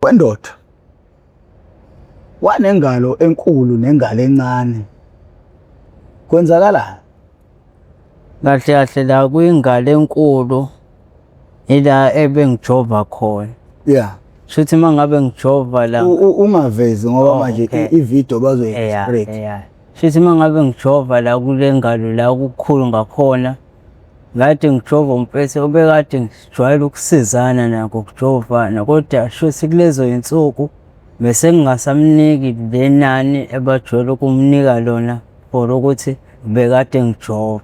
wendoda wanengalo enkulu nengalo encane kwenzakalani? Kahle kahle la kuyingalo enkulu ila ebengijova khona. Yeah. Shuthi mangabe ngijova la ungavezi ngoba manje ivideo bazoyi-spread. Shuthi mangabe ngijova la kule ngalo la kukhulu ngakhona kade ngijova umpethu obekade ngijwayele ukusizana nakho ukujovana, kodwa shuthi kulezo iy'nsuku bese ngingasamniki le nani ebajwayele ukumnika lona for ukuthi bekade ngijova.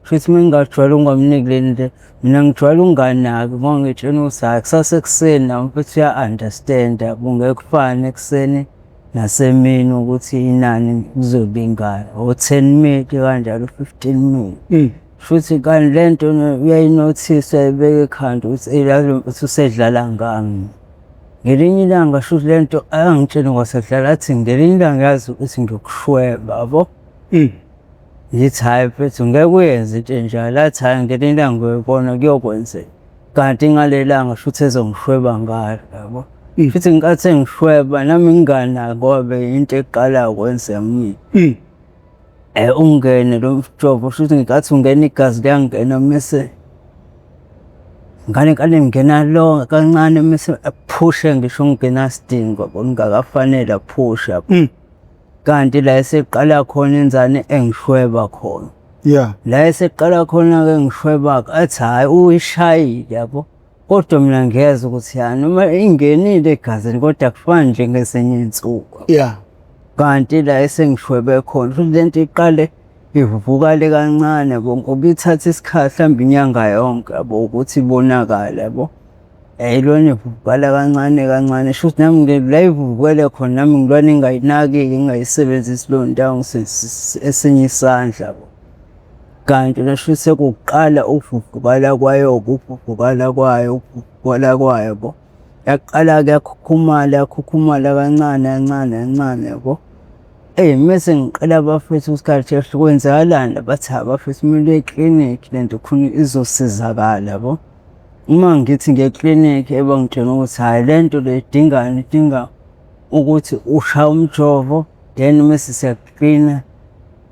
Shuthi mengingajwayele ukungamniki lento, mina ngijwayele ukunganaki uma ngitshena ukuthi hhayi kusasa ekuseni nawe mfethu uya-understand-a, kungeke kufane ekuseni nasemini ukuthi inani kuzolingana o-10 minute kanjalo 15 minute. Shuthi kanti lento uyayinothisa uyayibeka ekhanda ukuthi eyi lo mfethu usedlala ngami. Ngelinye ilanga shuthi lento angitshela kwasekudlala athi ngelinye ilanga yazi ukuthi ngiyokushweba yabo. Ngithi hhayi mfethu ngeke uyenze into enjalo, athi hhayi ngelinye ilanga uyoyibona kuyokwenzeka. Kanti ngale langa shuthi ezongishweba ngalo yabo. Futhi ngenkathi engishweba nami nginganaki ngoba beyinto eqalayo kwenzeka kimi. Ungene lo mjovo shuthi ngenkathi ungena igazi liyangena mese ngane ngingena lo kancane mese aphushe ngisho ngingena sidingo kungakafanele aphushe. Kanti la eseqala khona enzane engishweba khona. Yeah. La eseqala khona-ke ngishweba-ke athi hhayi uyishayile yabo. Kodwa mina ngiyeza ukuthi noma ingenile egazini kodwa akufani njengezinye iy'nsuku. Yeah. Kanti la esengishwebe khona futhi lento iqale ivuvukale kancane yabo ngoba ithatha isikhathi mhlawumbe inyanga yonke yabo ukuthi ibonakale yabo. Ilona ivuvukala kancane kancane shuthi nami la ivuvukele khona nami ngilwane ngingayinaki-ke ngingayisebenzisi leyo nto ngisebenzisa esinye isandla yabo. Kanti shuthi sekuqala ukuvuvukala kwayo yabo. Yaqala-ke yakhukhumala kancane yabo. Mese ngiqala bafethu isikhathi kwenzakalani, bathi bafethu kumele uye eklinikhi lento khona izosizakala yabo. Uma ngithi ngiye eklinikhi bangitshela ukuthi hhayi lento le idingani, idinga ukuthi ushaye umjovo then mese siyakuklina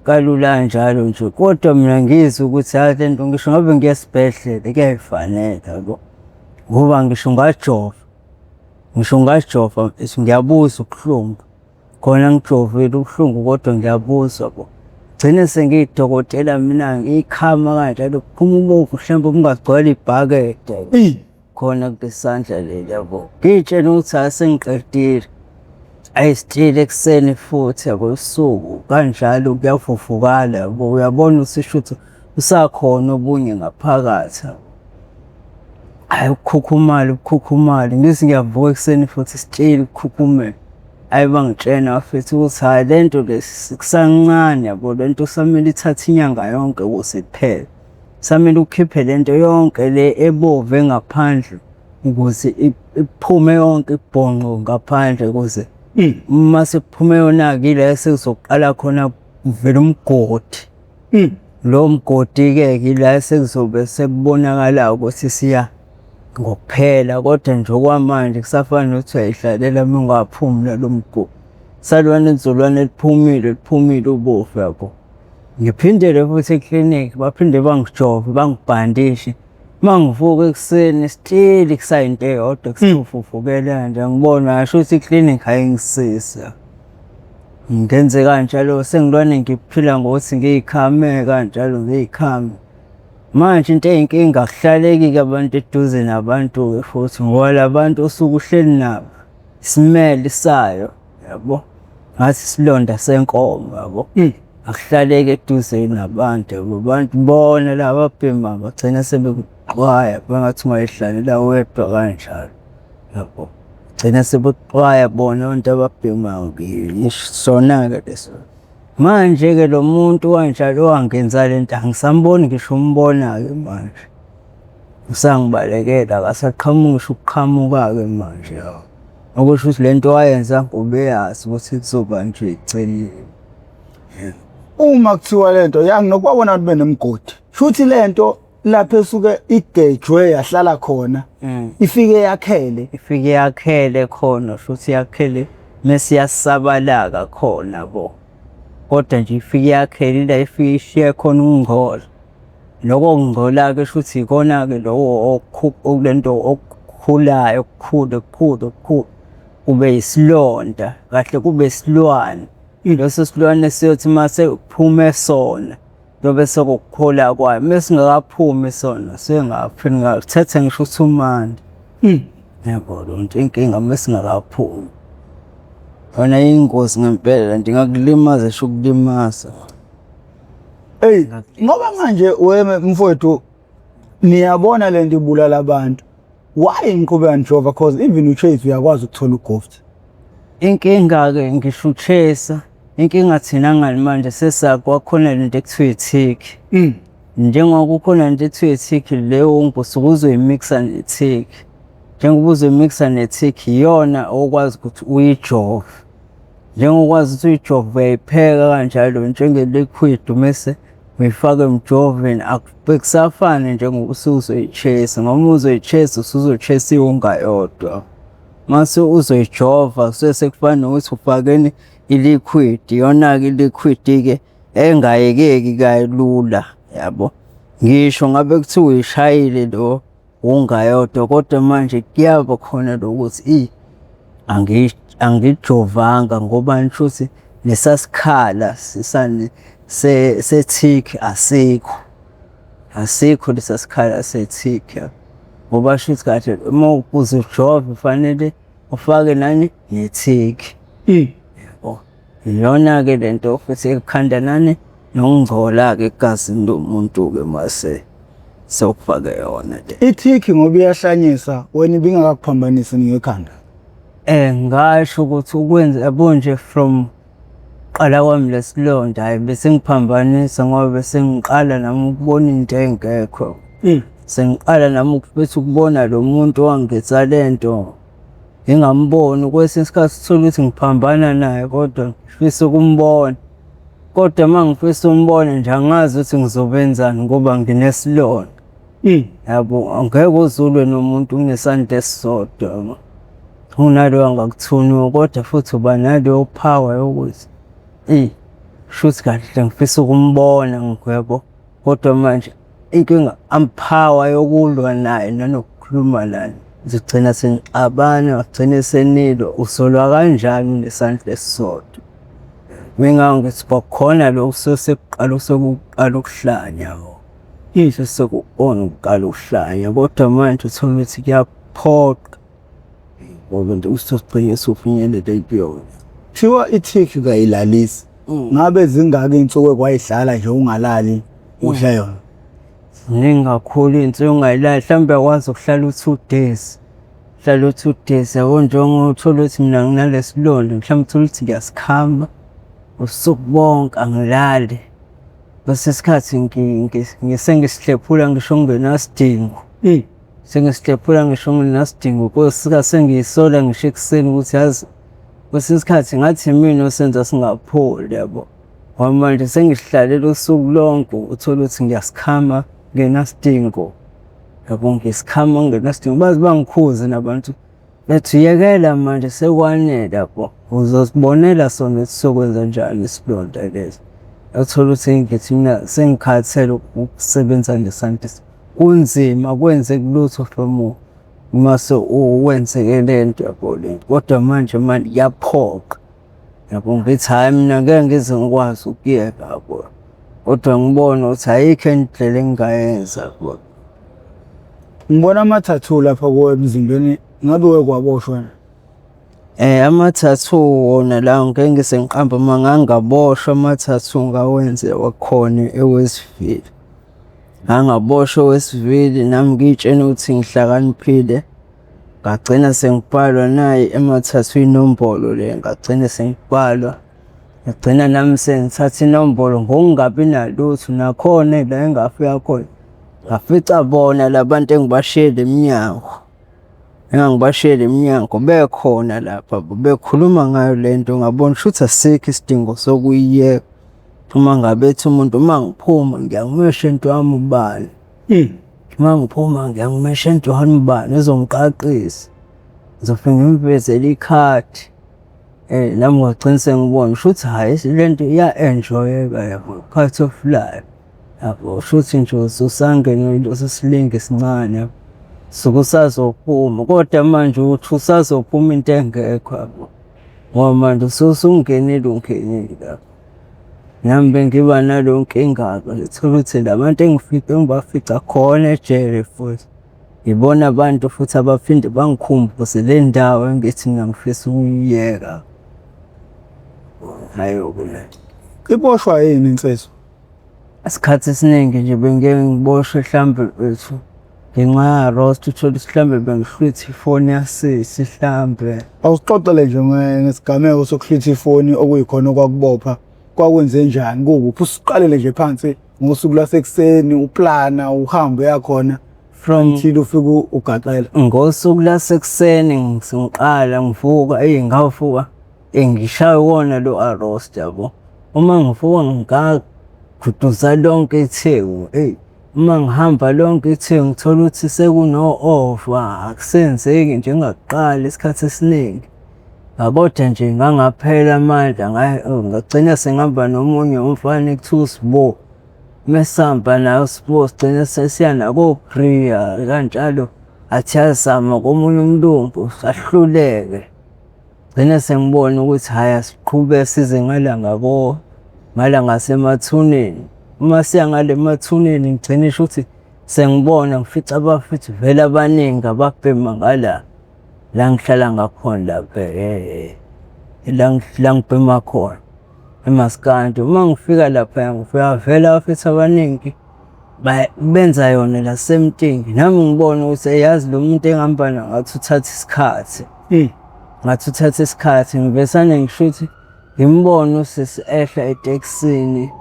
kalula kanjalo nje. Kodwa mina ngizwe ukuthi hhayi lento ngisho ngabe ngiya esibhedlela kuyayifanela yabo ngoba ngisho ngajova mfethu ngiyabuzwa ubuhlungu. Khona ngijovile ubuhlungu kodwa ngiyabuzwa yabo. Gcine sengiyidokotela mina ngikhama kanjalo kuphuma ubovu mhlawumbe kungagcwala ibhakede khona kulesandla leli yabo. Ngiy'tshela ukuthi hhayi sengiqedile. Still ekuseni futhi yabo usuku kanjalo kuyavuvukala yabo. Uyabona ukuthi shuthi usakhona obunye ngaphakathi. Hhayi ukukhukhumala ngithi ngiyavuka ekuseni futhi still kukhukhumele. Hhayi bangitshena bafethu ukuthi hhayi lento kusancane yabo, lento kusamele ithathe inyanga yonke ukuze iphele. Kusamele ukhiphe lento yonke le ebovu engaphandle ukuze iphume yonke ibhonqo ngaphandle ukuze uma sekuphume yona-ke ila sekuzoqala khona kuvela umgodi. Lo mgodi-ke ila sekuzobe sekubonakala ukuthi siya ngokuphela, kodwa nje okwamanje kusafana nokuthi uyayidlalela uma ungaphumi lo mgodi. Salwane nzulwane liphumile ubovu yabo. Ngiphindele futhi eklinikhi baphinde bangijove bangibhandishe. Uma ngivuka ekuseni still kusayinto eyodwa kusavuvukele kanje ngibona ngasho ukuthi iklinikhi ayingisiza. Ngenze kanjalo sengilwane ngiphila ngokuthi ngiyikhame kanjalo ngiyikhame. Manje into eyinkinga akuhlaleki-ke abantu eduze nabantu-ke futhi ngoba la bantu osuke uhleli nabo isimele sayo yabo ngathi isilonda senkomo yabo. Akuhlaleki eduze nabantu yabo. Abantu bona la babhemayo bagcina sebekuxwaya bangathi ungayihlalela wedwa kanjalo yabo. Gcina sebekuxwaya bona abantu ababhemayo isona-ke leso. Manje-ke lo muntu kanjalo owangenza lento angisamboni ngisho umbona-ke manje. Usangibalekela akasaqhamuki ngisho ukuqhamuka-ke manje yabo. Okusho ukuthi lento wayenza ubeyazi ukuthi kuzoba nje icelile. Uma kuthiwa lento yanginokubabona ukuthi benemgodi. Shuthi lento lapho esuke igejwe yahlala khona ifike yakhele khona futhi yakhele mase yasabalaka khona bo. Kodwa nje ifike yakhele la ifike ishiye khona ukungcola. Lokho kungcola ke futhi ikona ke lo okulento okukhulayo okukhulu kube isilonda kahle kube isilwane. Leso silwane siyothi mase uphume sona lobe sokukhula kwayo mesingakaphumi sona sengaphi ngathatha ngisho uthumanda. Yabo lonto inkinga mesingakaphumi. Wona ingozi ngempela ndingakulimaza sho ukulimaza. Hey, ngoba manje wena mfowethu niyabona le nto ibulala abantu. Why ngiqhubeka njova because even uChase uyakwazi ukuthola uGoft. Inkinga ke ngisho uChase, inkinga thina ngani manje sesakwakhona lento ekuthiwa ithiki. Njengoba kukhona lento ekuthiwa ithiki leyo ungusuku uzoyimixa nethiki. Njengoba uzoyimixa nethiki iyona okwazi ukuthi uyijove. Njengokwazi ukuthi uyijove uyayipheka kanjalo njengeliquid mase uyifaka emjoveni akubekusafani njengoba usuzoyichase ngoba uzoyichase usuzochase iwonga yodwa. Mase uzoyijova sekufana nokuthi ufakeni iliquid iyona ke iliquid ke engayekeki kalula yabo. Ngisho ngabe kuthiwa uyishayile lo ungayodwa kodwa manje kuyaba khona lokuthi angijovanga ngoba ngishuthi lesasikhala sisane sethiki asikho lesasikhala sethiki ngoba shuthi kahle uma uzojova fanele ufake nani nethiki. Yabo iyona ke lento futhi ekhanda nani nokungcola ke egazini lomuntu ke mase sokufaka yona le ithiki ngoba iyahlanyisa wena ibingakuphambanisi ngekhanda. Ngasho ukuthi ukwenza yabo nje from qala kwami lesilonda hayi bese ngiphambanisa ngoba bese ngiqala nami ukubona into engekho. Sengiqala nami ukufisa ukubona lo muntu wangetha lento ngingamboni kwesinye isikhathi sithola ukuthi ngiphambana naye kodwa ngifisa ukumbona. Kodwa mangifisa umbona nje angazi ukuthi ngizobenzani ngoba nginesilonda. Yabo angeke uzulwe nomuntu unesandla esisodwa. Unalo angakuthuniwa kodwa futhi uba naleyo power yokuthi shuthi kahle ngifisa ukumbona ngiyabo. Kodwa manje inkinga ampower yokulwa naye nanokukhuluma naye ngigcina sengixabana ngagcina senilo usolwa kanjani nesandla esisodwa. Mina ngithi bakhona lo sekuqala ukuhlanya yisho sekubona ukuqala ukuhlanya kodwa manje uthola ukuthi kuyaphoqa ngoba nje usizogcina ufinyelele kuyona. Thiwa ithiki kayilalisi ngabe zingaki insuku ekwayidlala nje ungalali udla yona. Ningakhulu insuku ungayilali mhlawumbe akwazi ukuhlala u2 days. Hlala u2 days yabo njengoba uthola ukuthi mina nginalesilonda mhlawumbe uthola ukuthi ngiyasikhamba usuku bonke angilali. Bese isikhathi ngisengisilephula ngisho ngenasidingo. Sengisihlephula ngisho ngenasidingo kosika sengiyisola ngisho ekuseni ukuthi yazi kwesinye isikhathi ngathi mina osenza singapholi yabo. Ngoba manje sengihlalela usuku lonke uthola ukuthi ngiyasikhama ngenasidingo. Yabo ngisikhama ngenasidingo bazi bangikhuze nabantu bethi yekela manje sekwanele yabo. Uzosibonela sona sokwenza njani isilonda lesi. Uthola ukuthi ngithi mina sengikhathele ukusebenza ngesandla kunzima kwenze kulutho from mase uwenze lento yabo lento. Kodwa manje yaphoqa yabo ngithi hayi mina ngeke ngize ngikwazi ukuyeka yabo. Kodwa ngibona ukuthi ayikho indlela engingayenza yabo. Ngibona ama-tattoo lapha kuwe emzimbeni ngabe wekwaboshwa. Ama-tattoo wona la ngeke ngisengiqamba mangangaboshwa ama-tattoo ngawenze wakhona eWestville. Angaboshwa eWestville nami ngitshena ukuthi ngihlakaniphile. Ngagcina sengibhalwa naye ama-tattoo inombolo le ngagcina sengibhalwa. Ngagcina nami sengithatha inombolo ngokungabi nalutho nakhona la engafika khona. Ngafica bona labantu engibashiyele eminyango. Engangibashiyele eminyango bekhona lapha bekhuluma ngayo lento ngabona ukuthi asikho isidingo sokuyiyeka. Uma ngabe ethi umuntu uma ngiphuma ngiyamesha into yami ubani Mangiphuma ngiyangimesha uJohanibani ezomqaqisa. Ngizofika ngimvezele ikhadi. Nami ngagcina sengibona shuthi hayi lento iya-enjoyeka yabo, part of life. Yabo shuthi nje usangena into sesilinge esincane. Suke usazophuma kodwa manje uthi usazophuma into engekho yabo. Ngoba manje usungenile lapho. Nami bengiba naleyo nkinga-ke ngithola ukuthi labantu engibafica khona ejele futhi. Ngibona abantu futhi abaphinde bangikhumbuze le ndawo engithi mina ngifisa ukuyiyeka. Nayo-ke le. Iboshwa yini insizwa? Isikhathi esiningi nje bengeke ngiboshwe mhlambe bethu ngenxa ya-roast, uthole ukuthi mhlambe bengihlwitha ifoni yasisi mhlambe. Awusixoxele nje ngesigameko sokuhlwitha ifoni okuyikhona okwakubopha. Kwakwenze njani kukuphi? Usiqalele nje phansi ngosuku lasekuseni uplana uhambe uyakhona until ufike ugaxela. Ngosuku lasekuseni ngiqala ngivuka ngavuka ngishaya wona lo a-roast yabo. Uma ngivuka ngikaguduza lonke itheku, uma ngihamba lonke itheku ngithola ukuthi sekuno-over, akusenzeki njengakuqala isikhathi esiningi. Kodwa nje ngangaphela amandla ngagcina sengihamba nomunye umfana ekuthiwa uSibo. Mesihamba naye uSibo sigcine sesiya nako-Priya kanjalo athi yazama komunye umlungu sahluleke. Gcine sengibona ukuthi hhayi asiqhube size ngala ngasemathuneni. Uma siya ngale mathuneni ngigcine shuthi sengibona ngifica abafithi vele abaningi ababhema ngala. La ngihlala ngakhona lapha la ngibhema khona eMaskandi. Uma ngifika lapha ngifika vele abafithi abaningi benza yona la same thing. Nami ngibona ukuthi yazi lo muntu engihamba naye ngathi uthatha isikhathi. Ngathi uthatha isikhathi ngivesane ngisho ukuthi ngimbone usisi ehla etekisini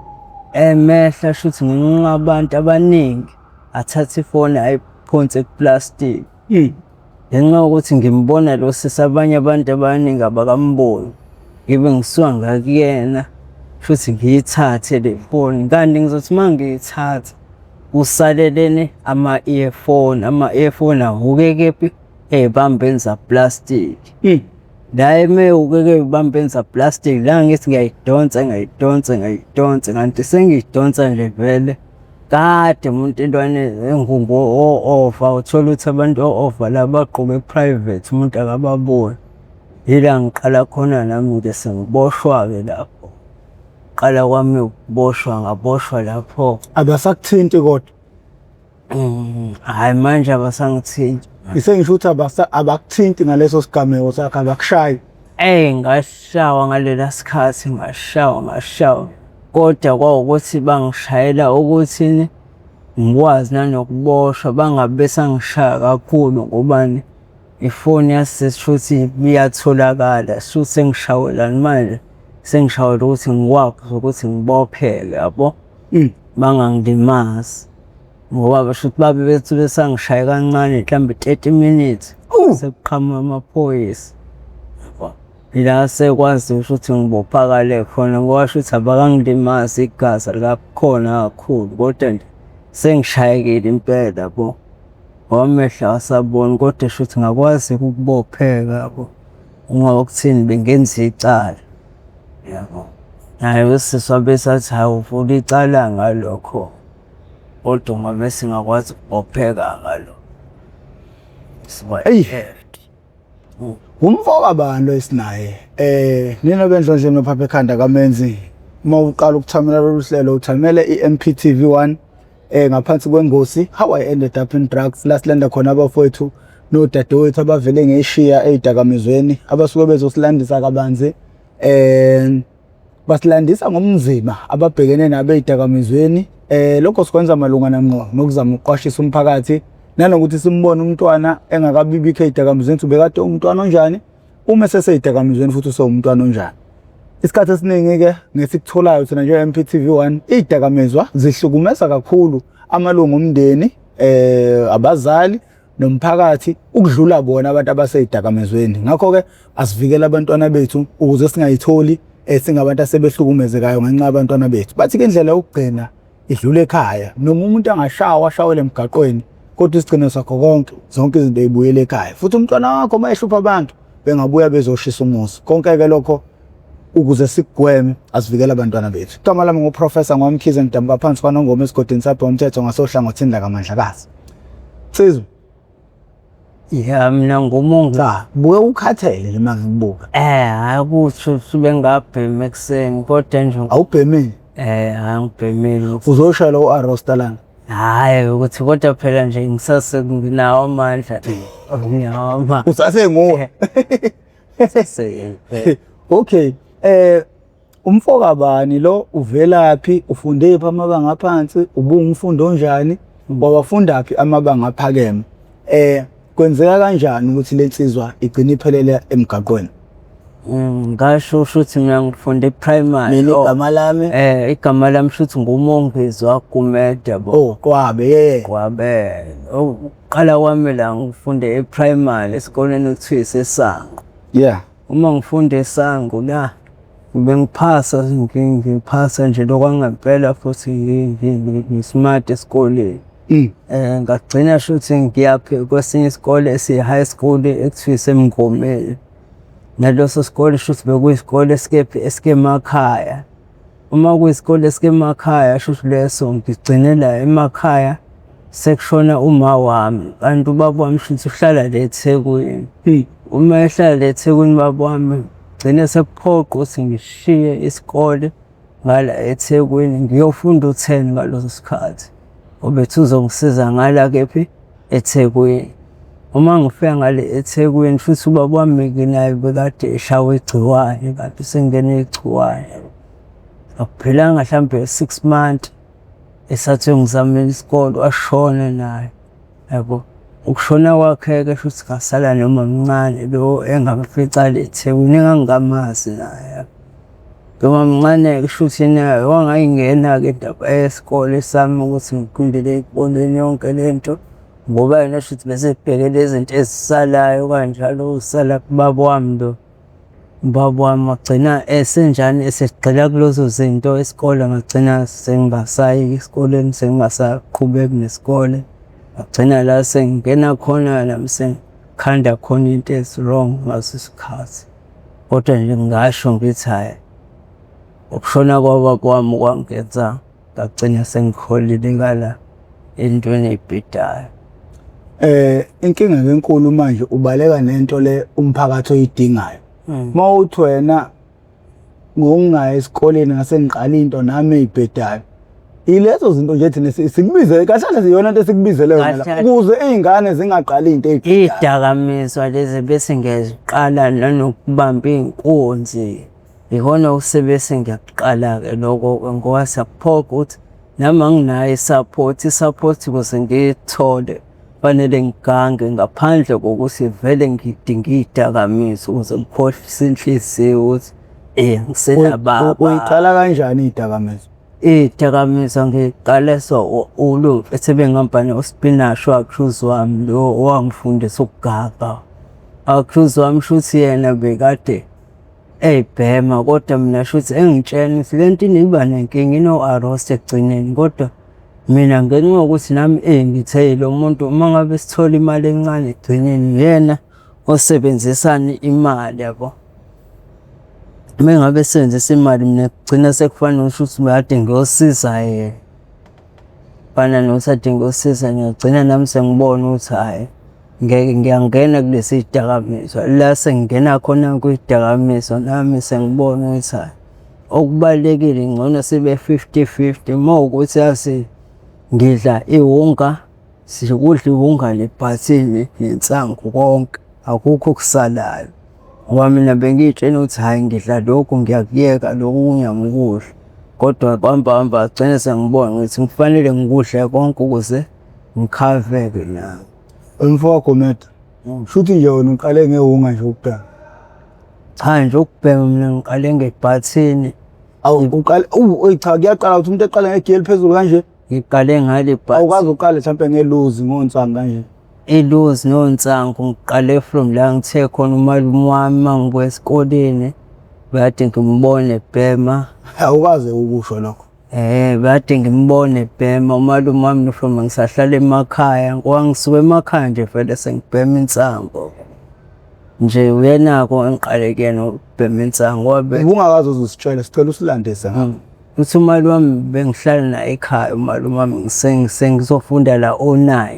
emehla shuthi ngenxa abantu abaningi athatha ifoni ayiphonse kuplastic. Ngenxa yokuthi ngimbona lo sisi abanye abantu abaningi abakamboni, ngibe ngisuka ngakuyena futhi ngiyithathe le foni. Kanti ngizothi uma ngiyithatha usalelene ama-earphone ahuke kephi ey'bambeni zaplastic. La emewuke-ke ey'bambeni zaplastic la ngithi ngiyayidonsa kanti sengiyidonsa nje vele kade umuntu intwane engungu o-over. Uthola ukuthi abantu o-over la bagqoke private umuntu akababoni. Yila ngiqala khona nami nje sengiboshwa-ke lapho. Qala kwami ukuboshwa ngaboshwa lapho. Abasakuthinti kodwa? Hhayi manje abasangithinti. Ngisho ukuthi abakuthinti ngaleso sigameko sakho, abakushayi? Ngashawa ngalela sikhathi ngashawa. Kodwa kwawukuthi bangishayela ukuthi ngikwazi nanokuboshwa bangabe besangishaya kakhulu ngobani ifoni yaseshuthi iyatholakala. Shuthi sengishawelani manje sengishawela ukuthi ngikwazi ukuthi ngibopheke yabo. Bangangilimazi ngoba bashuthi babe bethi besangishaya kancane mhlambe 30 minutes sekuqhamuka amaphoyisa. Ila sekwazi ukuthi ngibophakale khona ngoba shuthi abakangilimazi igazi likakhona kakhulu kodwa nje sengishayekile impela yabo. Wamehla wasabona kodwa shuthi ngakwazi ukubopheka yabo. Uma ukuthini bengenza icala yabo. Naye usisi wabesathi hayi uvula icala ngalokho kodwa ngabe singakwazi ukubopheka ngalo. Umfoka bani lo esinaye? Nina bendlo nje nophapha ekhanda kaMenzi. Uma uqala ukuthamela lolu hlelo uthamele i-MPTV1 ngaphansi kwengosi. How I ended up in drugs. Lasilanda khona abafowethu nodadewethu abavele ngeshiya ezidakamizweni abasuke bezosilandisa kabanzi. Basilandisa ngomzima ababhekene nabo ezidakamizweni. Lokho sikwenza malungana ngqo nokuzama ukuqwashisa umphakathi nanokuthi simbone umntwana engakabibikho ezidakamizweni ubekade umntwana onjani uma seseyidakamizweni futhi usewumntwana onjani. Isikhathi esiningi ke ngesikutholayo thina nje MPTV1 izidakamizwa zihlukumeza kakhulu amalungu omndeni, abazali nomphakathi ukudlula bona abantu abasezidakamizweni. Ngakho ke asivikele abantwana bethu ukuze singayitholi singabantu asebehlukumezekayo ngenxa abantwana bethu. Bathi ke indlela yokugcina idlule ekhaya noma umuntu angashawa ashawele emgaqweni kodwa isigcino sakho konke zonke izinto eyibuyele ekhaya futhi umntwana wakho mayehlupha abantu bengabuya bezoshisa umuzi konke-ke lokho ukuze sikugweme asivikele abantwana bethu. Igama lami nguProfessor Ngwamkhize ngidabuka phansi kwaNongoma esigodini sabheka umthetho ngasohlangothini lakamandlakazi. Sizwe Yeah, mina ngumongi. buke ukhathele le manje ngibuka. Akutsho sube ngabhema ekuseni kodwa nje Awubhemile? Angibhemile. Uzoshayela u-Arosta lana? Hhayi ukuthi kodwa phela nje ngisase nginawo amandla. Ngiyama. Usasenguwe? Okay. Umfoka bani lo uvelaphi ufunde phi amabanga aphansi ubungumfundo onjani wawafundaphi amabanga aphakeme kwenzeka kanjani ukuthi lensizwa igcine iphelele emgaqweni? Ngasho ukuthi mina ngifunde primary. Mina igama lami igama lami shuthi nguMongizi waGumede yabo. Oh Gwabe Gwabe. Uqala kwami la ngifunde e-primary esikoleni okuthiwa iseSango. Yeah. Uma ngifunde eSango la ngiphasa nje lokwangempela futhi ngismart esikoleni. Ngagcina shuthi ngiyaphi kwesinye isikole esi-high school ekuthiwa iseMngomeni. Naleso sikole shuthi bekuyisikole esikemakhaya. Uma kuyisikole esikemakhaya shuthi leso ngigcinela emakhaya sekushona uma wami kanti ubaba wami shuthi uhlala le eThekwini. Uma ehlala le eThekwini baba wami gcine sekuphoqa ukuthi ngishiye isikole ngala eThekwini ngiyofunda u-10 ngaleso sikhathi. Obethi uzongisiza ngala kephi eThekwini. Uma ngifika ngale eThekwini futhi ubaba wami naye bekade eshawe igciwane kanti sengene igciwane. Akuphilanga mhlambe 6 months esathi ngizamela isikole washona naye. Yabo. Ukushona kwakhe-ke futhi ngasala noma mncane lo engamfica le eThekwini engangingamazi naye. Noma mncane-ke shuthi naye wangayingena-ke indaba yesikole sami ukuthi ngiphindele ekuboneni yonke lento ngoba yena shuthi bese ebhekele izinto ezisalayo kanjalo usala kubaba wami lo. Ubaba wami wagcina esenjani esegxila kulezo zinto isikole ngagcina sengingasayi esikoleni sengingasaqhubeki nesikole. Ngagcina la sengingena khona nami sengikhanda khona into ezi-wrong ngaso isikhathi. Kodwa nje ngingasho ngithi hhayi ukushona kwababa wami kwangenza ngagcina sengikholile ngala entweni ey'bhedayo. Inkinga enkulu manje ubaleka nento le umphakathi oyidingayo. Uma uthi wena ngokungaya esikoleni ngase ngiqala into nami ey'bhedayo. Ilezo zinto nje thina sikubizele kahle siyona into esikubizeleyo la ukuze izingane zingaqali into ey'bhedayo. Izidakamizwa lezi bese ngiyaziqala nanokubamba iy'nkunzi. Ikona usebese ngiyaqala-ke lokho ngoba siyakuphoqa ukuthi nami nginayo i-support ukuze ngiyithole fanele ngigange ngaphandle kokuthi vele ngidinga iy'dakamizwa ukuze ngikhohlise inhliziyo ukuthi ngisenababa. Uyiqala kanjani iy'dakamizwa? Iy'dakamizwa ngiqale sebengihamba noSpinashi wakhuzi wami lo owangifundisa ukuganga. Wakhuzi wami shuthi yena bekade ey'bhema kodwa mina shuthi engitshela ukuthi le nto iba nenkinga ino-Arosta ekugcineni kodwa mina ngenxa yokuthi nami ngithe lo muntu uma ngabe sithola imali encane ekugcineni yena osebenzisani imali yabo. Uma ngabe sebenzisa imali mina kugcina sekufanele ukuthi bekade ngiyosiza yena. Fana nokuthi ade ngiyosiza ngiyagcina nami sengibona ukuthi hhayi ngiyangena kulesi sidakamizwa la sengingena khona kwidakamizwa nami sengibona ukuthi hhayi okubalulekile ngcono sibe 50-50 uma ukuthi yazi ngidla ihunga sikudla ihunga lebhathini nensangu konke akukho okusalayo. Ngoba mina bengiyitshela ukuthi hhayi ngidla lokhu ngiyakuyeka lokhu ngiyangikudla kodwa hamba agcine sengibona ukuthi kufanele ngikudle konke ukuze ngikhaveke nami. Umfowabo Gumede shuthi nje wena uqale ngehunga nje ukubheka? Cha nje ukubheka mina ngiqale ngebhathini. Uqale cha kuyaqala ukuthi umuntu eqale ngegiyeli phezulu kanje? Ngiqale ngale bhathi. Awukazi uqale mhlawumbe ngeluzi ngonsangu kanje? Iluzi nonsangu ngiqale from la ngithe khona umalume wami mangibuya esikoleni bekade ngimbone ebhema. Awukaze ukusho lokho? Kade ngimbone ebhema umalume wami from ngisahlala emakhaya. Ngisuka emakhaya nje vele sengibhema insango. Nje uyenako engiqale kuyena ukubhema insango wabe. Ungakaze uzusitshela sicela usilandise ngapha. Uthi umalume wami bengihlala naye ekhaya umalume wami sengizofunda la O9.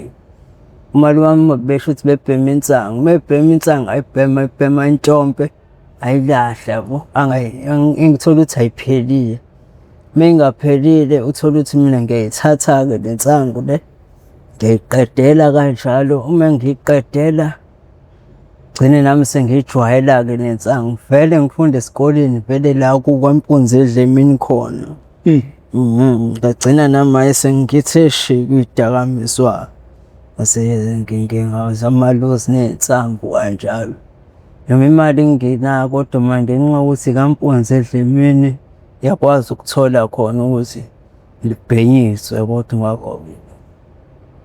Umalume wami besho ukuthi bebhema insango. Mebhema insango ayibhema intshompe ayilahla yabo. Ngithola ukuthi ayiphelile. Mengaphelile uthola ukuthi mina ngiyayithatha-ke le nsangu le ngiyayiqedela kanjalo. Uma ngiyiqedela gcine nami sengiyijwayela-ke le nsangu. Vele ngifunda esikoleni vele la kwaMpunzi eDlemini khona. Ngagcina nami sengithe shi kuy'dakamizwa. Ngingazamalozi ney'nsangu kanjalo. Noma imali ngingenayo kodwa manje ngenxa yokuthi kaMpunzi eDlemini yakwazi ukuthola khona ukuthi libhenyiswe kodwa ngakho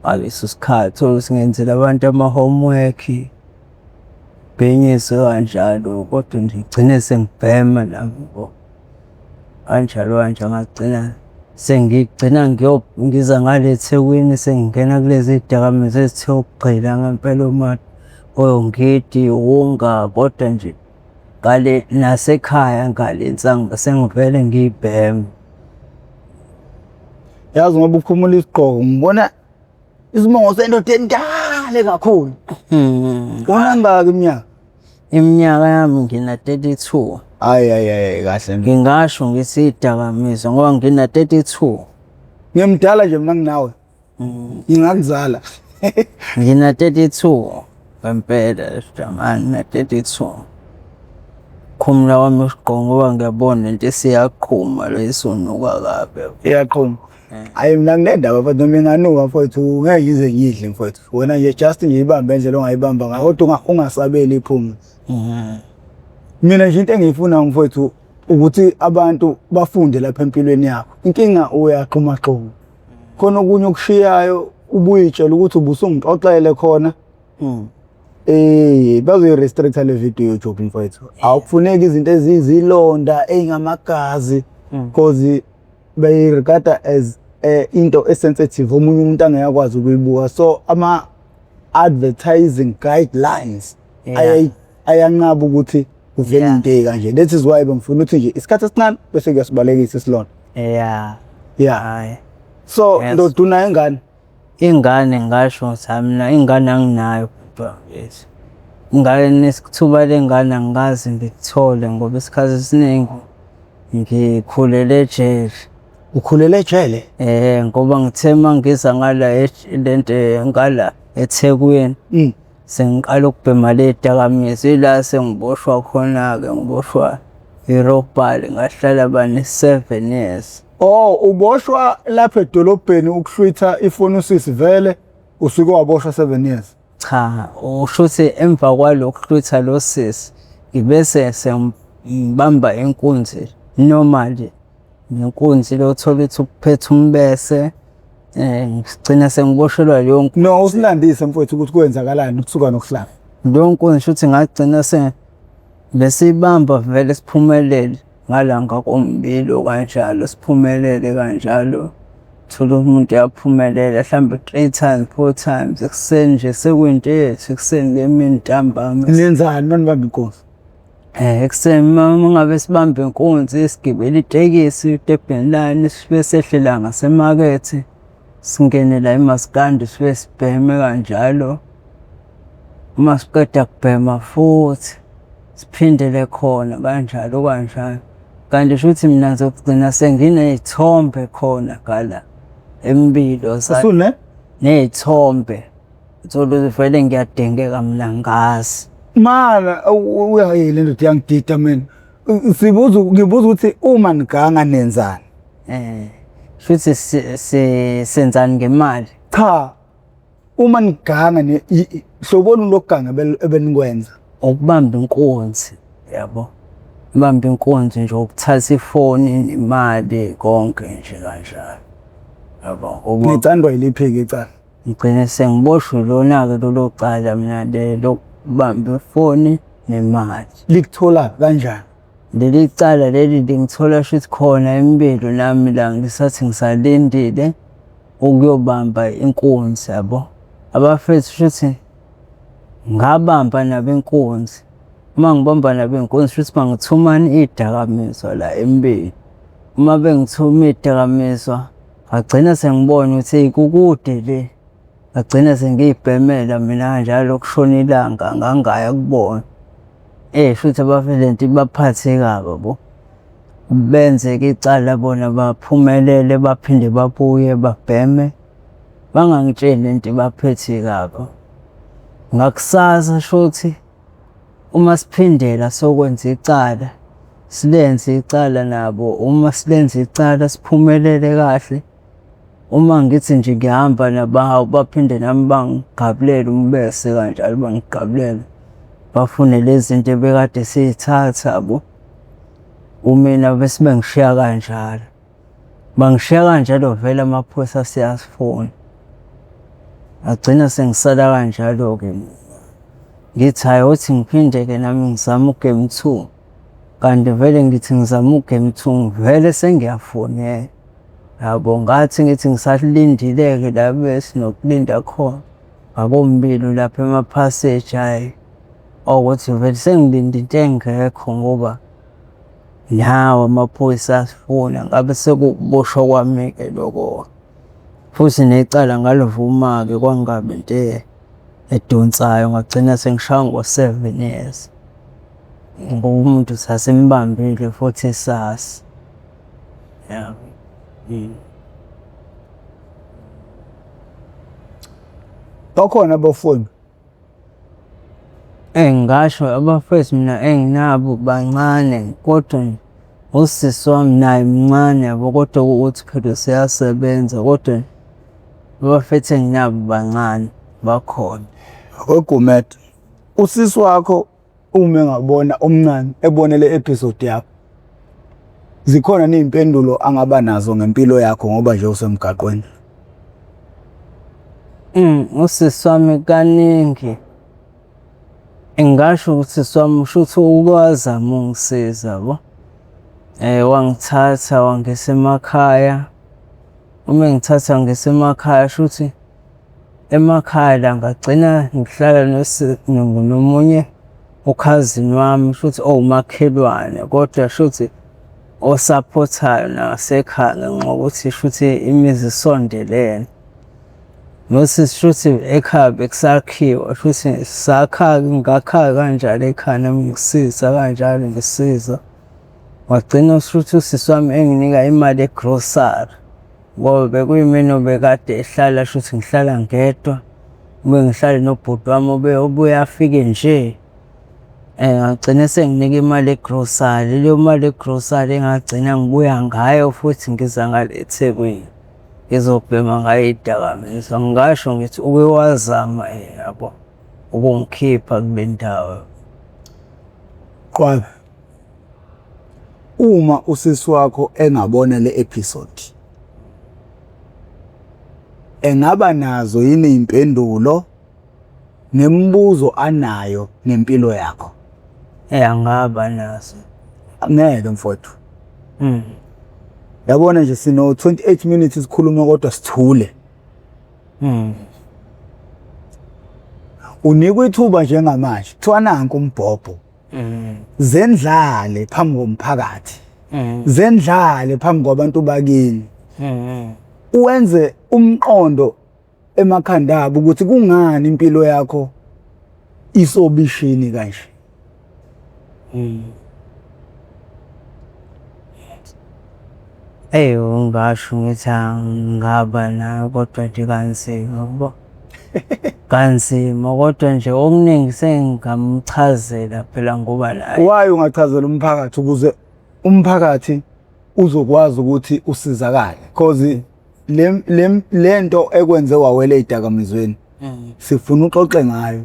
ngaleso sikhathi singenzela abantu ama-homework bhenyiswe kanjalo kodwa nje ngigcine sengibhema nami kanjalo ngagcina sengigcina ngiza ngale eThekwini sengingena kulezi y'dakamizwa ezithe ukugxila ngempela oyongidi unga kodwa nje ngale nasekhaya ngale nsangu sengivele ngiyibhema. Yazi ngoba ukhumula isigqoko ngibona isimongo sendoda endala kakhulu. Unangaki iminyaka? Iminyaka yami ngina-32. Hayi kahle. Ngingasho ngithi idakamizwa ngoba ngina-32. Ngiyamdala nje mina nginawe. Ngingakuzala. Ngina-32 ngempela manje na-32. Khumula wami isigqoko ngoba ngiyabona into esiyaqhuma lesonuka kabi. Iyaqhuma. Hayi mina nginendaba mfowethu noma inganuka mfowethu ngeke ngize ngidle mfowethu. Wena nje just nje ibambe indlela ongayibamba ngayo kodwa ungasabeli iphunga. Mina nje into engiyifuna mfowethu ukuthi abantu bafunde lapha empilweni yakho. Inkinga uyaqhuma xhuma. Khona okunye okushiyayo ubuyitshela ukuthi ubusungixoxele khona. Bazoyi-restricta le video YouTube mfowethu. Awukufuneki izinto ezizilonda ey'ngamagazi because bayi-regard as into esensitive omunye umuntu angekakwazi ukuyibuka. So ama-advertising guidelines ayanqaba ukuthi uvele into ey'kanje. That is why bengifuna ukuthi nje isikhathi esincane bese kuyasibalekisa isilonda. Yeah. So ndoda unayo ingane? Ingane ngasho ukuthi mina ingane anginayo. Yes. Nesithuba lengane angikaze ngikuthole ngoba isikhathi esiningi ngikhulele ejele. Ukhulele ejele? Ngoba ngithe mangiza ngala lento ngala eThekwini sengiqala ukubhema le dakamizwa ila sengiboshwa khona-ke ngiboshwa irobhali ngahlala bani 7 years. Uboshwa lapha edolobheni ukuhlwitha iFonisisi vele usuke waboshwa 7 years. Cha, ushuthi emva kwalokho hlwitha lo sisi ngibese sengibamba inkunzi normally. Inkunzi lo thola ukuthi ukuphethe umbese ngigcina sengiboshelwa leyo. No usilandise mfowethu ukuthi kwenzakalani ukusuka nokuhlala. Leyo nkunzi shuthi ngagcina besibamba vele siphumelele ngala ngakombilo kanjalo siphumelele kanjalo. Thola umuntu yaphumelela mhlambe 3 times 4 times ekuseni nje sekuyinto yethu ekuseni lemini ntambama. Nenzani manibamba inkunzi? Ekuseni mangabe sibamba inkunzi sigibela itekisi eDurban line sibesehlela ngasemakethe singene la eMaskandi sibheme kanjalo. Uma siqeda kubhema futhi siphindele khona kanjalo. Kanti shuthi mina ngizogcina senginezithombe khona ngala empilo Usune nezithombe. Uthola vele ngiyadengeka mina ngazi. Mana uyayile ndoda yangidida mina. Ngibuza ukuthi uma niganga nenzani? Shuthi senzani ngemali? Cha. Uma niganga hlobona lokuganga ebenikwenza. Ukubamba inkunzi, yabo. Ubamba inkunzi nje ukuthatha ifoni imali konke nje kanjalo. Yabo. Ngithandwa yiliphi-ke icala? Ngigcine sengiboshwe lona-ke lolo cala mina lokubamba ifoni nemali. Likuthola kanjani? leli cala leli ngithola shuthi khona impilo nami la ngisathi ngisalindile ukuyobamba inkunzi yabo. Abafethu shuthi ngabamba nabo inkunzi. Uma ngibamba nabo inkunzi shuthi bangithumana iyidakamizwa la empini. Uma bengithuma iyidakamizwa ngagcina sengibona ukuthi kukude le. Ngagcina sengiyibhemela mina kanjalo kushona ilanga ngangaya kubona. Shuthi abafethu lento ibaphathe kabi yabo. Benze-ke icala bona baphumelele baphinde babuye babheme. Bangangitsheli lento ibaphethe kabi. Ngakusasa shuthi uma siphindela sokwenza icala silenze icala nabo. Uma silenze icala siphumelele kahle. Uma ngithi nje ngihamba nabo baphinde nami bangigabulele umbese kanjalo bangigabulele. Bafune lezi zinto ebekade siyithatha yabo. Umina bese bengishiya kanjalo. Bangishiya kanjalo vele amaphoyisa siyasifuna. Agcina sengisala kanjalo-ke. Ngithi hayi uthi ngiphinde-ke nami ngizame uGame 2. Kanti vele ngithi ngizame uGame 2 vele sengiyafonela. Yabo ngathi ngithi ngisalindile-ke la besinokulinda khona. Ngakombili lapha emaphasseji hayi. Ukuthi vele sengilinde into engekho ngoba nawo amaphoyisa asifuna. Ngabe sekuboshwa kwami-ke lokho. Futhi necala ngalivuma-ke kwangabe into edonsayo. Ngagcina sengishaywa ngo-7 years. Ngoba umuntu sasimbambile futhi sasi. Yeah. Bakhona abafuni. Ngasho abafethu mina enginabo bancane kodwa usisi wami naye mncane yabo kodwa ukuthi phela siyasebenza kodwa abafethu enginabo bancane bakhona. Ogumede. Usisi wakho uma engabona omncane ebone le episode yakho. Zikhona nezimpendulo angaba nazo ngempilo yakho ngoba nje usemgaqweni. Usisi wami kaningi. Ngasho ukuthi usisi wami shuthi ukwazama ungisiza yabo. Wangithatha wangisa emakhaya. Uma ngithatha ngisa emakhaya shuthi emakhaya la ngagcina ngihlala nomunye ukhazini wami shuthi owumakhelwane kodwa shuthi osupportayo nasekhaya ngenxa yokuthi shuthi imizi isondelene. Nosisi shuthi ekhaya bekusakhiwa shuthi ngakha kanjalo ekhaya nami ngisiza kanjalo ngisiza. Wagcina shuthi usisi wami enginika imali egrocery. Ngoba bekuyimina obekade ehlala shuthi ngihlala ngedwa. Uma ngihlale nobhuti wami obuye afike nje. Ngagcina senginika imali egrocery. Leyo mali egrocery engagcina ngibuya ngayo futhi ngiza ngale eThekwini. Ngizobhema ngayo iyidakamizwa. Ngasho ngithi uke wazama yabo ukungikhipha kule ndawo. Qwabe. Uma usisi wakho engabona le episode engaba nazo yini izimpendulo nemibuzo anayo ngempilo yakho? Angaba nazo. Ngeke mfowethu. Yabona nje sino 28 minutes sikhuluma kodwa sithule. Unikwe ithuba njengamanje. Kuthiwa nanku umbhobho. Zendlale phambi komphakathi. Zendlale phambi kwabantu bakini. Uwenze umqondo emakhanda abo ukuthi kungani impilo yakho isobishini kanje. Ungasho ngithi angaba nayo kodwa nje kanzima yabo. Kanzima kodwa nje okuningi sengingamchazela phela ngoba naye. Why ungachazela umphakathi ukuze umphakathi uzokwazi ukuthi usizakale? Because lento ekwenze wawele idakamizweni. Sifuna uxoxe ngayo.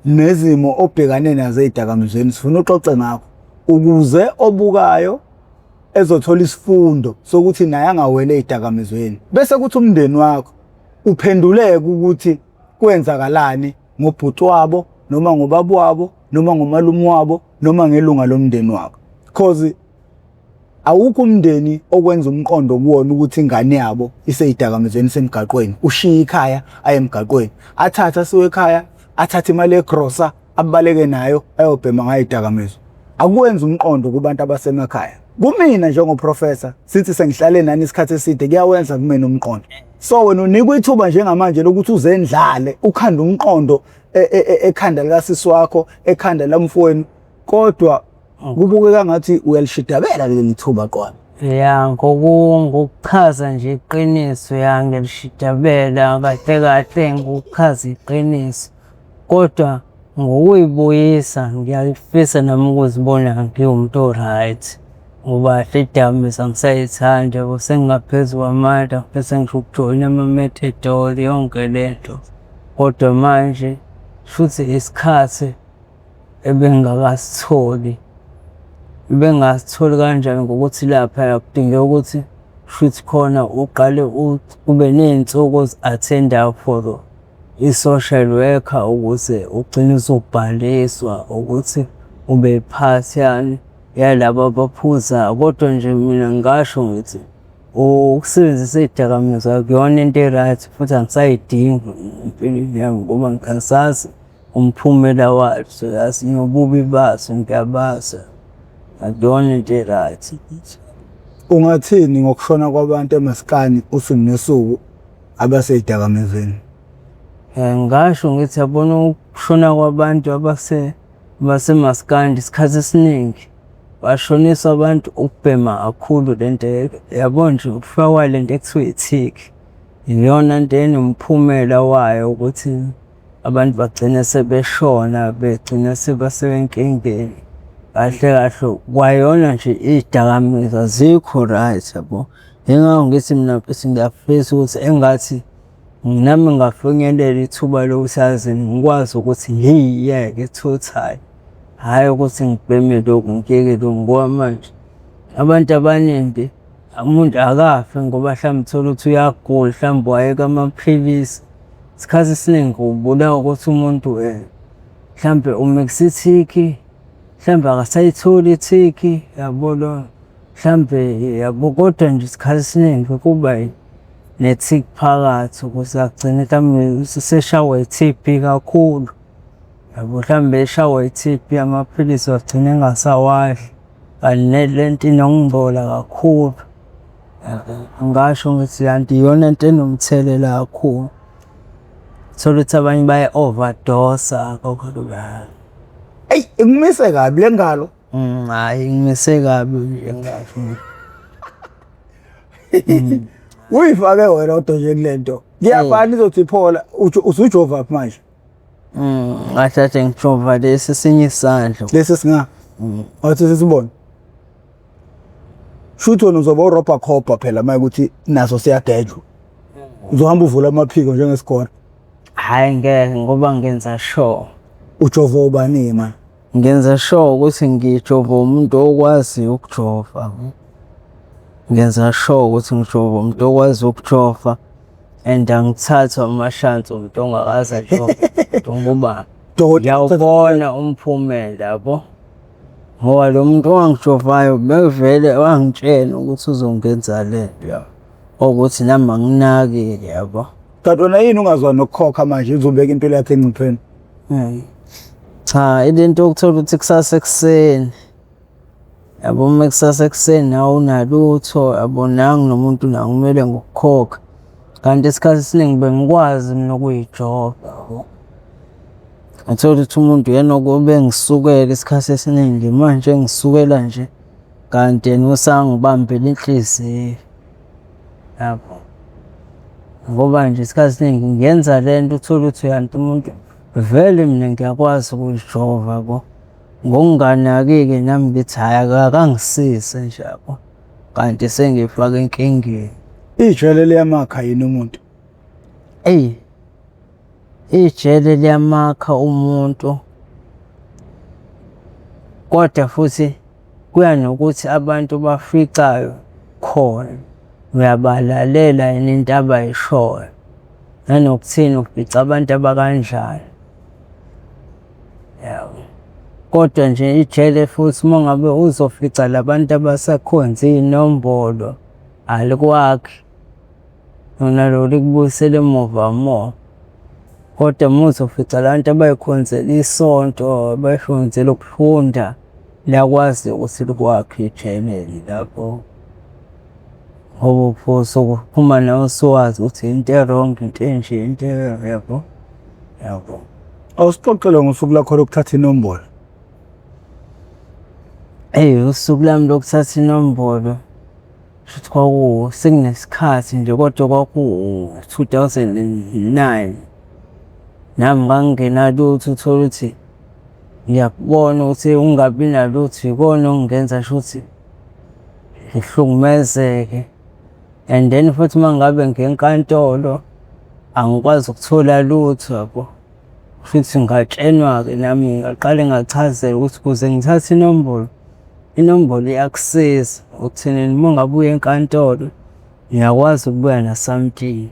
Nezimo obhekane nazo idakamizweni sifuna uxoxe ngakho ukuze obukayo ezothola isifundo sokuthi naye angawele idakamizweni. Bese kuthi umndeni wakho uphenduleke ukuthi kwenzakalani ngobhuti wabo noma ngobaba wabo noma ngomalume wabo noma ngelunga lomndeni wakho. cause awukho umndeni okwenza umqondo kuwona ukuthi ingane yabo iseyidakamizweni semgaqweni. Ushiya ikhaya aye emgaqweni, athatha asiwe ekhaya, athathe imali yegrosa abaleke nayo ayobhema ngayo idakamizwa. Akwenza umqondo kubantu abasemakhaya. Kumina njengoprofessor sithi sengihlale nani isikhathi eside kuyawenza kumina umqondo. So wena unikwa ithuba njengamanje lokuthi uzendlale ukhanda umqondo ekhanda likasisi wakho, ekhanda lamfowenu, kodwa kubukeka ngathi uyalishidabela leli thuba qona. Ya ngokuchaza nje iqiniso ngiyalishidabela kahle kahle ngokuchaza iqiniso, kodwa ngokuyibuyisa ngiyafisa nami ukuzibona ngiwumuntu o-right ngoba idakamizwa angisayithandi yabo, sengingaphezu kwamandla bese ngisho ukujoyina ama-methadone yonke lento, kodwa manje shuthi isikhathi ebengingakasitholi kanjani ngokuthi lapha kudingeka ukuthi shuthi khona uqale ube ney'nsuku ozi-attend-ayo for i-social worker ukuze ugcine usubhaliswa ukuthi ube part yalabo abaphuzayo. Kodwa nje mina ngingasho ngithi ukusebenzisa iy'dakamizwa akuyona into e-right futhi angisayidingi empilweni yami ngoba ngisazi umphumela waso, yazi nobubi baso ngiyabazi. Akuyona into e-right. Ungathini ngokushona kwabantu emasikani usuku nosuku abaseyidakamizweni? Ngasho ngithi yabona ukushona kwabantu abasemasikandi isikhathi esiningi bashoniswa abantu ukubhema kakhulu lento yabo nje ukufakwa lento ekuthiwa ithiki. Iyona nto enomphumela wayo ukuthi abantu bagcine sebeshona, begcina sebasenkingeni. Kahle kahle kwayona nje iy'dakamizwa azikho right yabo. Yingakho ngithi mina ngiyafisa ukuthi engathi nami ngafinyelela ithuba lokuthi yazi ngikwazi ukuthi ngiyiyeke total, hhayi ukuthi ngibheme lokhu ngiyeke lokhu ngoba manje abantu abaningi umuntu akafi ngoba mhlawumbe uthola ukuthi uyagula, mhlawumbe wayeka amaphilisi. Isikhathi esiningi ubulawa ukuthi umuntu mhlawumbe umikisa ithiki, mhlawumbe akasayitholi ithiki, yabo mhlawumbe yabo, kodwa nje isikhathi esiningi kuba nethiki phakathi ukuze agcine mhlawumbe seshawa i-TB kakhulu, yabo mhlawumbe eshawa i-TB amaphilisi wagcine engasawadli kanti lento inongimbola kakhulu. Ngasho ngithi kanti iyona nto enomthelela kakhulu. Thola ukuthi abanye baye-overdosa kakhulu. Eyi, ikumise kabi le ngalo. Hhayi ngimise kabi nje ngasho. Uyifake wena kodwa nje kule nto. Ngiyafana izothi iphola, usujova phi manje? Ngathathe ngijova lesi esinye isandla. Lesi singa? Wathi sisibone. Shuthi wena uzoba urobha khopha phela manje ukuthi naso siyagejwa. Uzohamba uvula amaphiko njengesikole. Hhayi ngeke ngoba ngenza sure. Ujova ubani manje? Ngenza sure ukuthi ngijova umuntu okwazi ukujova. Ngenza sure ukuthi ngijova umuntu okwazi ukujova and angithathwa amashansi umuntu ongakazi ajova. Ngoba ngiyawubona umphumela yabo. Ngoba lo muntu ongangijovayo bekuvele wangitshela ukuthi uzongenza lento yabo, ukuthi nami anginakile yabo. Kanti wena yini ungazwani nokukhokha manje uzobeka impilo yakhe engcupheni? Cha, ilento yokuthola ukuthi kusasa ekuseni yabo, uma kusasa ekuseni nawe unalutho yabo, nangu nomuntu nawe kumele ngokukhokha, kanti isikhathi esiningi bengikwazi mina ukuyijova yabo. Ngithola ukuthi umuntu yena okube ngisukela isikhathi esiningi manje ngisukela nje kanti yena usangibambela inhliziyo yabo. Ngoba nje isikhathi esiningi ngenza lento uthola ukuthi uyanti umuntu vele mina ngiyakwazi ukuyijova yabo. Ngokunganaki-ke nami ngithi hhayi akangisize nje yabo, kanti sengifaka enkingeni. Ijele liyamakha yini umuntu? Eyi, ijele liyamakha umuntu, kodwa futhi kuya nokuthi abantu baficayo khona uyabalalela yini into abayishoyo nanokuthini ufica abantu abakanjani. Yabo. Kodwa nje ijele futhi uma ngabe uzofica labantu abasakhonza iy'nombolo alikwakhi, lona likubuyisela emuva more. Kodwa uma uzofica la bantu abay'khonzela isonto, abay'khonzela ukufunda, liyakwazi ukuthi likwakhe ijele lapho. Ngoba usuphuma nawe usuwazi ukuthi into e-wrong, into enje, into yabo. Yabo. Awusixoxele ngosuku lakho lokuthatha inombolo. Usuku lami lokuthatha inombolo shuthi sekunesikhathi nje kodwa kwaku-2009. Nami ngangingenalutho, uthole ukuthi ngiyakubona ukuthi ungabi nalutho ikona okungenza shuthi ngihlukumezeke. And then futhi uma ngabe ngenkantolo angikwazi ukuthola lutho yabo. Futhi ngatshenwa-ke nami ngaqale ngachazela ukuthi ukuze ngithathe inombolo iyakusiza ukuthenini uma ngabe uya enkantolo ngiyakwazi ukubuya na-something.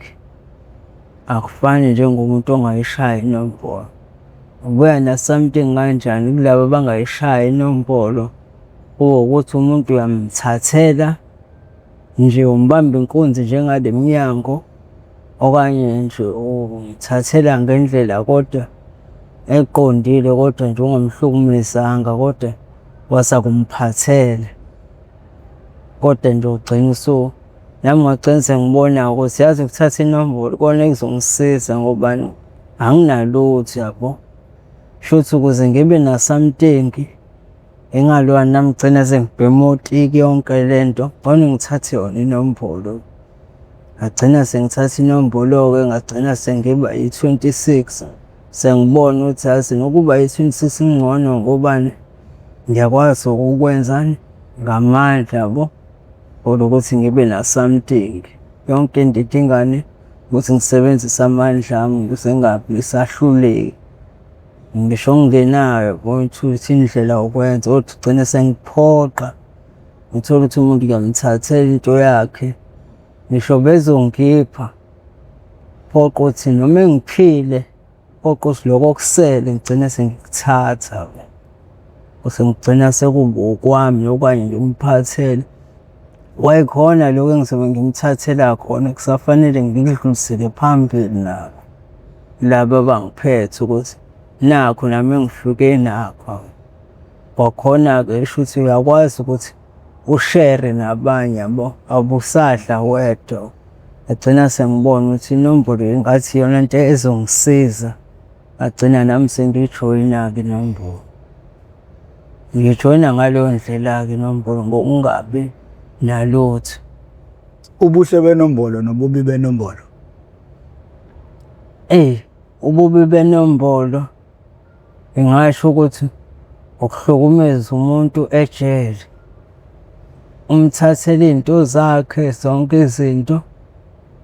Akufani njengomuntu ongayishaya inombolo. Ubuya na-something kanjani kulaba abangayishaya inombolo? Ukuthi umuntu uyamthathela nje, umbamba inkunzi njengale mnyango, okanye nje umthathela ngendlela kodwa eqondile, kodwa nje ungamhlukumezanga kodwa wasakumphathela. Kodwa nje ugcina nami ngagcina sengibona ukuthi yazi ukuthatha inombolo kona kuzongisiza ngoba anginalutho yabo. Shuthi ukuze ngibe na-something engalwa nami gcina sengibhema utiki yonke lento, khona ngithathe yona inombolo. Ngagcina sengithatha inombolo-ke, ngagcina sengiba yi-26. Sengibona ukuthi yazi nokuba yi-26 ingcono ngobani ngiyakwazi ukukwenzani ngamandla yabo, ukuthi ngibe na-something. Yonke into idingani ukuthi ngisebenzise amandla ami ukuze ngingabi sahluleki. Ngisho ngingenayo ukuthi indlela yokwenza kodwa ugcine sengiphoqa. Ngithola ukuthi umuntu ngiyamthathela into yakhe, ngisho bezongipha phoqa ukuthi noma engiphile phoqa ukuthi lokho okusele ngigcine sengikuthatha. Bese ngigcina sekuba okwami okanye ngimphathele. Wayekhona lokho engizobe ngimthathela khona kusafanele ngikudlulisele phambili nabo laba abangiphethe ukuthi nakho nami engihluke nakho. Kwakhona-ke shuthi uyakwazi ukuthi ushare nabanye yabo, awubusadla wedwa. Ngagcina sengibona ukuthi inombolo ingathi iyona nto ezongisiza. Ngagcina nami sengiyijoyina-ke inombolo. Ngiyijoyina ngaleyo ndlela-ke inombolo ngokungabi nalutho. Ubuhle benombolo nobubi benombolo. Ububi benombolo ngingasho ukuthi ukuhlukumeza umuntu ejele, umthathele iy'nto zakhe zonke izinto.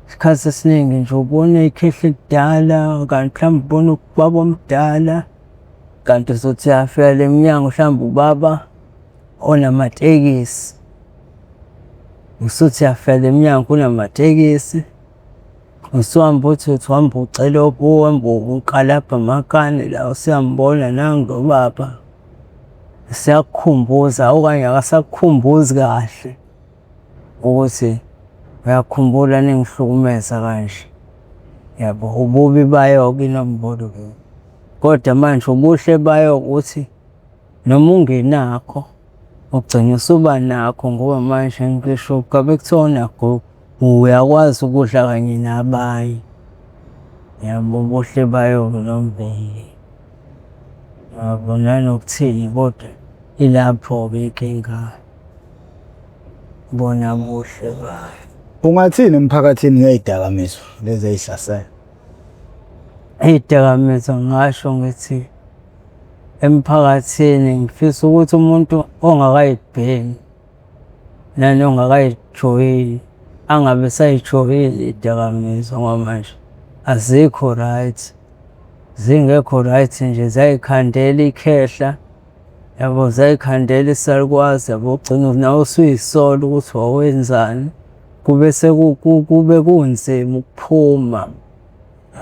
Isikhathi esiningi nje ubona ey'khehla ekudala, kanti mhlawumbe ubona ubaba omdala, kanti uzothi uyafika le mnyango mhlawumbe ubaba onamatekisi. Usuthi uyafika le mnyango unamatekisi, usuhamba uthi uhamba ucela uhamba ukalabha amakani la usuyambona nangu baba. Siyakukhumbuza okanye akasakukhumbuzi kahle ukuthi uyakhumbula ningihlukumeza kanje. Yabo, ububi bayo-ke inombolo. Kodwa manje ubuhle bayo ukuthi noma ungenakho ugcina usuba nakho ngoba manje ngisho ngabe kuthiwa unakho uyakwazi ukudla kanye nabanye. Yabo, ubuhle bayo inombolo. Yabo, nanokuthini kodwa ilapho-ke inkinga. Bona buhle bayo. Ungathini emphakathini ngey'dakamizwa lezi ey'hlasela? Iy'dakamizwa ngingasho ngithi emphakathini ngifisa ukuthi umuntu ongakay'bhemi nanongakayijoyini angabe esayijoyini iy'dakamizwa ngoba manje azikho right. Zingekho right nje, ziyay'khandela ikhehla yabo, ziyay'khandela isalukwazi yabo. Ugcina nawe usuy'sola ukuthi wawenzani, kube kunzima ukuphuma.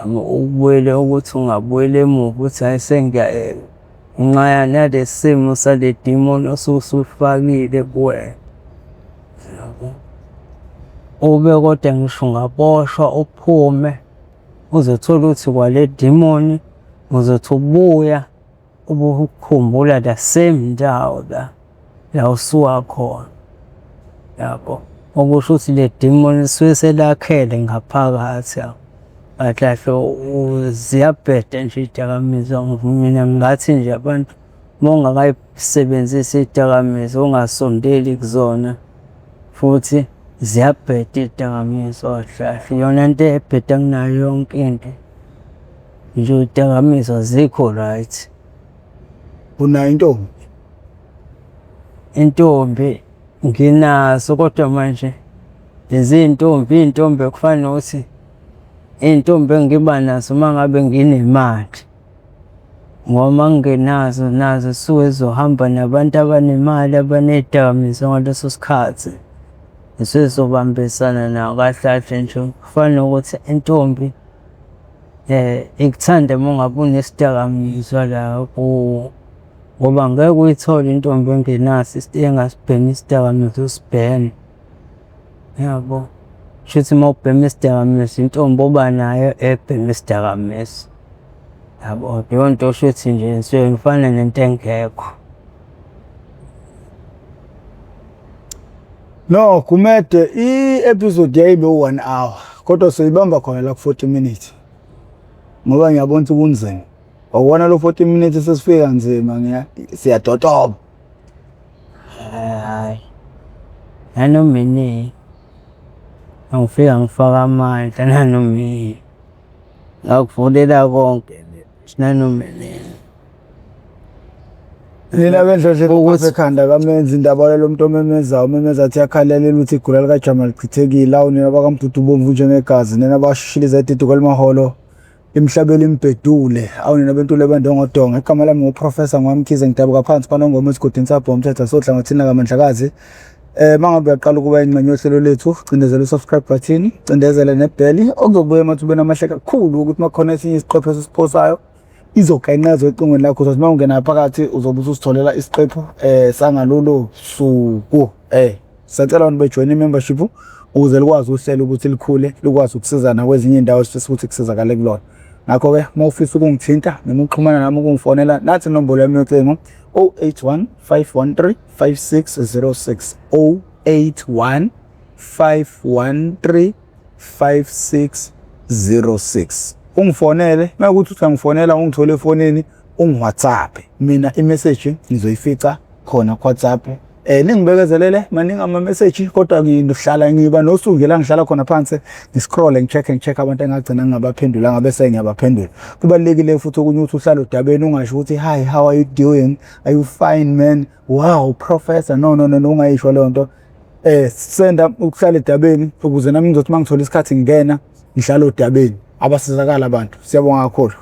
Ukubuyela ukuthi ungabuyela emuva ukuthi hhayi sengiyayeka. ngenxa nale simo sale demon osusifakile kuwena. Ube kodwa ngisho ungaboshwa uphume uzothola ukuthi kwale demon uzothi ubuya ubukhumbula la same ndawo la usuka khona. Yabo. Okusho ukuthi le demon isuke selakhele ngaphakathi yabo. Kahle ziyabheda nje iy'dakamizwa mina ngathi nje abantu uma ungakayisebenzisi iy'dakamizwa ungasondeli kuzona futhi ziyabheda iy'dakamizwa kahle. Iyona nto ebheda kunayo yonke into. Nje iy'dakamizwa azikho right. Unayo intombi? Intombi nginazo kodwa manje lezi iy'ntombi kufana nokuthi iy'ntombi engiba nazo uma ngabe nginemali. Ngoba uma ngingenazo nazo zisuke zizohamba nabantu abanemali abaney'dakamizwa ngaleso sikhathi. Zisuke zizobambisana nawo kahle kahle nje. Kufana nokuthi intombi ikuthanda uma ngabe unesidakamizwa la kuwo. Ngoba ngeke uyithole intombi engenaso engasibhemi isidakamizwa usibheme. Yabo. Shuthi uma ubhema isidakamizwa intombi oba nayo ebhema isidakamizwa. Yabo. Leyo nto shuthi nje nisuke ngifana nento engekho. No, Kumede i-episode yayibe u-1 hour kodwa soyibamba khona la ku-40 minutes. Ngoba ngiyabona ukuthi kunzima. Awubona lo 40 minutes sesifika kanzima siyadotoba. Hayi. Nanomini. Angifika ngifaka amandla nanomini. Ngakuvulela konke nanomini. Nina bendlo nje ukusekhanda kamenza indaba lo muntu omemeza athi yakhalela ukuthi igula lika Jamal lichithekile awunina bakamdudu bomvu njengegazi nina bashishiliza ididi kwalimaholo imhlabeli imbedule awunina bentule bandongodonga igama lami nguprofessor ngwamkhize ngidabuka phansi kwanongoma esigudini sapho umthetho sohlangathina kamandlakazi mangabe uyaqala ukuba ingxenye yohlelo lethu cindezela subscribe button cindezela nebheli okuzobuya emathubeni amahle kakhulu ukuthi makhona esinye isiqephu esisiphosayo izogayiqhaza ecingweni lakho ukuthi uma ungena phakathi uzobe usitholela isiqephu sangalolo suku sicela abantu bejoin membership ukuze likwazi uhlelo ukuthi likhule likwazi ukusizana kwezinye indawo sifisa ukuthi kusizakale kulona. Ngakho ke uma ufisa ukungithinta noma ukuxhumana nami ukungifonela nathi inombolo yami yocingo 081 513 5606 081 513 5606. Ungifonele makuthi uyangifonela ungithole efonini ungiWhatsApp mina imessage ngizoyifica khona kuWhatsApp. Ningibekezelele maningi ama message kodwa ngihlala ngiba nosuku la ngihlala khona phansi ngiscroll ngicheck abantu engagcina ngabaphendula ngabe sengiyabaphendula. Kubalekile futhi okunye ukuthi uhlala udabeni ungasho ukuthi hi how are you doing, are you fine man, wow professor, no ungayisho leyo nto. Senda ukuhlala edabeni ukuze nami ngizothi mangithola isikhathi ngingena ngihlala odabeni abasizakala abantu. Siyabonga kakhulu.